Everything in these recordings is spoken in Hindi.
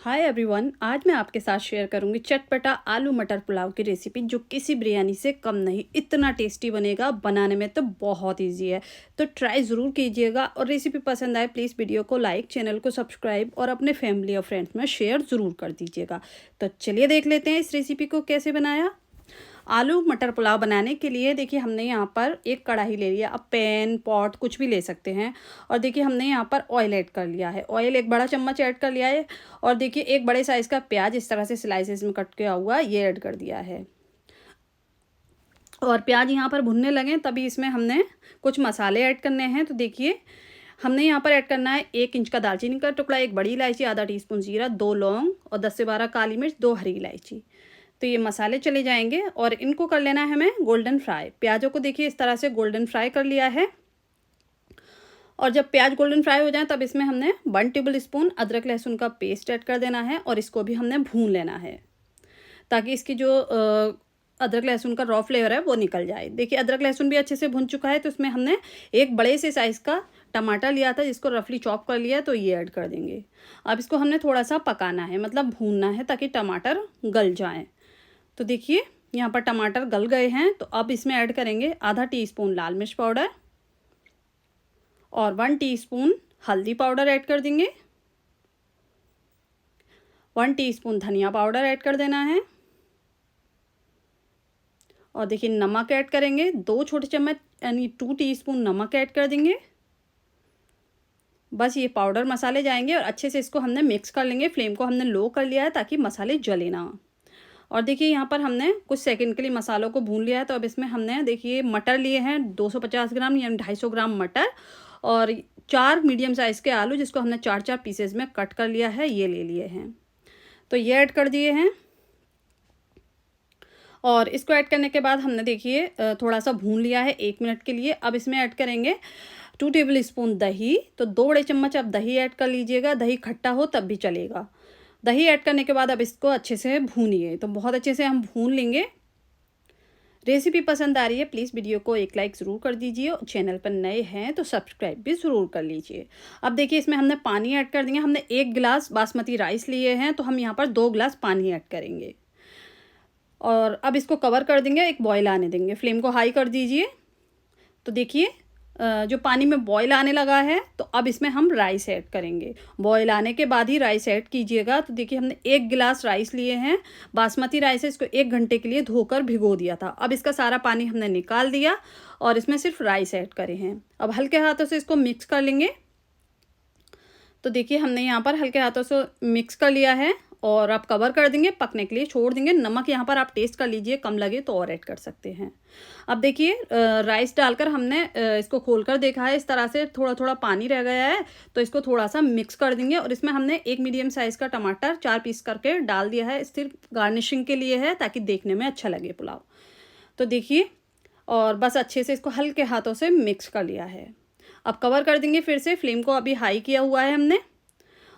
हाय एवरीवन, आज मैं आपके साथ शेयर करूंगी चटपटा आलू मटर पुलाव की रेसिपी जो किसी बिरयानी से कम नहीं, इतना टेस्टी बनेगा। बनाने में तो बहुत इजी है, तो ट्राई ज़रूर कीजिएगा। और रेसिपी पसंद आए प्लीज़ वीडियो को लाइक, चैनल को सब्सक्राइब और अपने फैमिली और फ्रेंड्स में शेयर ज़रूर कर दीजिएगा। तो चलिए देख लेते हैं इस रेसिपी को कैसे बनाया। आलू मटर पुलाव बनाने के लिए देखिए हमने यहाँ पर एक कढ़ाई ले लिया। अब पैन पॉट कुछ भी ले सकते हैं। और देखिए हमने यहाँ पर ऑयल ऐड कर लिया है। ऑयल एक बड़ा चम्मच ऐड कर लिया है। और देखिए एक बड़े साइज़ का प्याज इस तरह से स्लाइसेस में कट किया हुआ ये ऐड कर दिया है। और प्याज यहाँ पर भुनने लगे तभी इसमें हमने कुछ मसाले ऐड करने हैं। तो देखिए हमने यहाँ पर ऐड करना है 1 इंच का दालचीनी का टुकड़ा, 1 बड़ी इलायची, आधा टीस्पून जीरा, 2 लौंग और 10 से 12 काली मिर्च, 2 हरी इलायची। तो ये मसाले चले जाएंगे और इनको कर लेना है हमें गोल्डन फ्राई। प्याजों को देखिए इस तरह से गोल्डन फ्राई कर लिया है। और जब प्याज गोल्डन फ्राई हो जाए तब इसमें हमने 1 टेबल स्पून अदरक लहसुन का पेस्ट ऐड कर देना है और इसको भी हमने भून लेना है ताकि इसकी जो अदरक लहसुन का रॉ फ्लेवर है वो निकल जाए। देखिए अदरक लहसुन भी अच्छे से भुन चुका है। तो इसमें हमने एक बड़े से साइज़ का टमाटर लिया था जिसको रफली चॉप कर लिया, तो ये ऐड कर देंगे। अब इसको हमने थोड़ा सा पकाना है, मतलब भूनना है ताकि टमाटर गल जाए। तो देखिए यहाँ पर टमाटर गल गए हैं। तो अब इसमें ऐड करेंगे आधा टीस्पून लाल मिर्च पाउडर और 1 टीस्पून हल्दी पाउडर ऐड कर देंगे। 1 टीस्पून धनिया पाउडर ऐड कर देना है। और देखिए नमक ऐड करेंगे 2 छोटे चम्मच यानी 2 टीस्पून नमक ऐड कर देंगे। बस ये पाउडर मसाले जाएंगे और अच्छे से इसको हमने मिक्स कर लेंगे। फ्लेम को हमने लो कर लिया है ताकि मसाले जले ना। और देखिए यहाँ पर हमने कुछ सेकंड के लिए मसालों को भून लिया है। तो अब इसमें हमने देखिए मटर लिए हैं 250 ग्राम यानी 250 ग्राम मटर और 4 मीडियम साइज़ के आलू जिसको हमने 4-4 पीसेज में कट कर लिया है, ये ले लिए हैं। तो ये ऐड कर दिए हैं। और इसको ऐड करने के बाद हमने देखिए थोड़ा सा भून लिया है 1 मिनट के लिए। अब इसमें ऐड करेंगे 2 टेबल स्पून दही। तो 2 बड़े चम्मच आप दही ऐड कर लीजिएगा, दही खट्टा हो तब भी चलेगा। दही ऐड करने के बाद अब इसको अच्छे से भूनिए। तो बहुत अच्छे से हम भून लेंगे। रेसिपी पसंद आ रही है प्लीज़ वीडियो को एक लाइक ज़रूर कर दीजिए और चैनल पर नए हैं तो सब्सक्राइब भी ज़रूर कर लीजिए। अब देखिए इसमें हमने पानी ऐड कर देंगे। हमने 1 गिलास बासमती राइस लिए हैं तो हम यहाँ पर 2 गिलास पानी ऐड करेंगे। और अब इसको कवर कर देंगे, एक बॉयल आने देंगे। फ्लेम को हाई कर दीजिए। तो देखिए जो पानी में बॉयल आने लगा है तो अब इसमें हम राइस ऐड करेंगे। बॉयल आने के बाद ही राइस ऐड कीजिएगा। तो देखिए हमने 1 गिलास राइस लिए हैं, बासमती राइस है, इसको 1 घंटे के लिए धोकर भिगो दिया था। अब इसका सारा पानी हमने निकाल दिया और इसमें सिर्फ राइस ऐड करे हैं। अब हल्के हाथों से इसको मिक्स कर लेंगे। तो देखिए हमने यहाँ पर हल्के हाथों से मिक्स कर लिया है और आप कवर कर देंगे, पकने के लिए छोड़ देंगे। नमक यहाँ पर आप टेस्ट कर लीजिए, कम लगे तो और ऐड कर सकते हैं। अब देखिए राइस डालकर हमने इसको खोलकर देखा है, इस तरह से थोड़ा थोड़ा पानी रह गया है। तो इसको थोड़ा सा मिक्स कर देंगे और इसमें हमने 1 मीडियम साइज़ का टमाटर 4 पीस करके डाल दिया है। सिर्फ गार्निशिंग के लिए है ताकि देखने में अच्छा लगे पुलाव। तो देखिए और बस अच्छे से इसको हल्के हाथों से मिक्स कर लिया है। अब कवर कर देंगे फिर से। फ्लेम को अभी हाई किया हुआ है हमने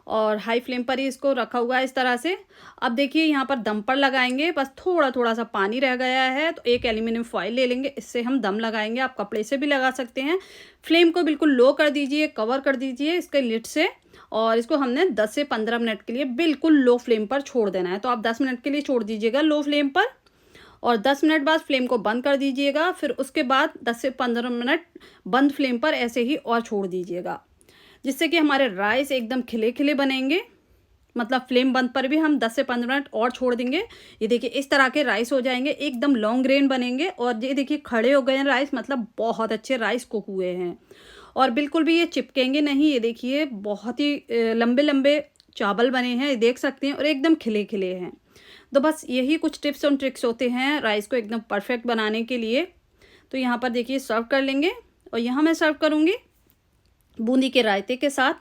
और हाई फ्लेम पर ही इसको रखा हुआ है इस तरह से। अब देखिए यहाँ पर दम पर लगाएंगे, बस थोड़ा थोड़ा सा पानी रह गया है तो एक एल्यूमिनियम फॉइल ले लेंगे, इससे हम दम लगाएंगे। आप कपड़े से भी लगा सकते हैं। फ्लेम को बिल्कुल लो कर दीजिए, कवर कर दीजिए इसके लिड से और इसको हमने 10 से 15 मिनट के लिए बिल्कुल लो फ्लेम पर छोड़ देना है। तो आप 10 मिनट के लिए छोड़ दीजिएगा लो फ्लेम पर और 10 मिनट बाद फ्लेम को बंद कर दीजिएगा। फिर उसके बाद 10 से 15 मिनट बंद फ्लेम पर ऐसे ही और छोड़ दीजिएगा, जिससे कि हमारे राइस एकदम खिले खिले बनेंगे। मतलब फ्लेम बंद पर भी हम 10 से 15 मिनट और छोड़ देंगे। ये देखिए इस तरह के राइस हो जाएंगे, एकदम लॉन्ग ग्रेन बनेंगे। और ये देखिए खड़े हो गए हैं राइस, मतलब बहुत अच्छे राइस कुक हुए हैं और बिल्कुल भी ये चिपकेंगे नहीं। ये देखिए बहुत ही लंबे लंबे चावल बने हैं, ये देख सकते हैं, और एकदम खिले खिले हैं। तो बस यही कुछ टिप्स और ट्रिक्स होते हैं राइस को एकदम परफेक्ट बनाने के लिए। तो यहाँ पर देखिए सर्व कर लेंगे और यहाँ मैं सर्व करूँगी बूंदी के रायते के साथ।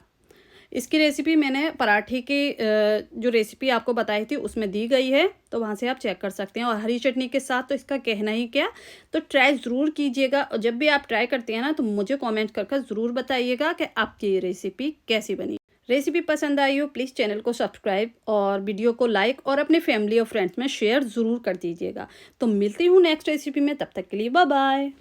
इसकी रेसिपी मैंने पराठे के जो रेसिपी आपको बताई थी उसमें दी गई है, तो वहाँ से आप चेक कर सकते हैं। और हरी चटनी के साथ तो इसका कहना ही क्या। तो ट्राई ज़रूर कीजिएगा और जब भी आप ट्राई करते हैं ना तो मुझे कमेंट कर ज़रूर बताइएगा कि आपकी ये रेसिपी कैसी बनी। रेसिपी पसंद आई हो प्लीज़ चैनल को सब्सक्राइब और वीडियो को लाइक और अपने फैमिली और फ्रेंड्स में शेयर ज़रूर कर दीजिएगा। तो मिलती हूँ नेक्स्ट रेसिपी में, तब तक के लिए बाय बाय।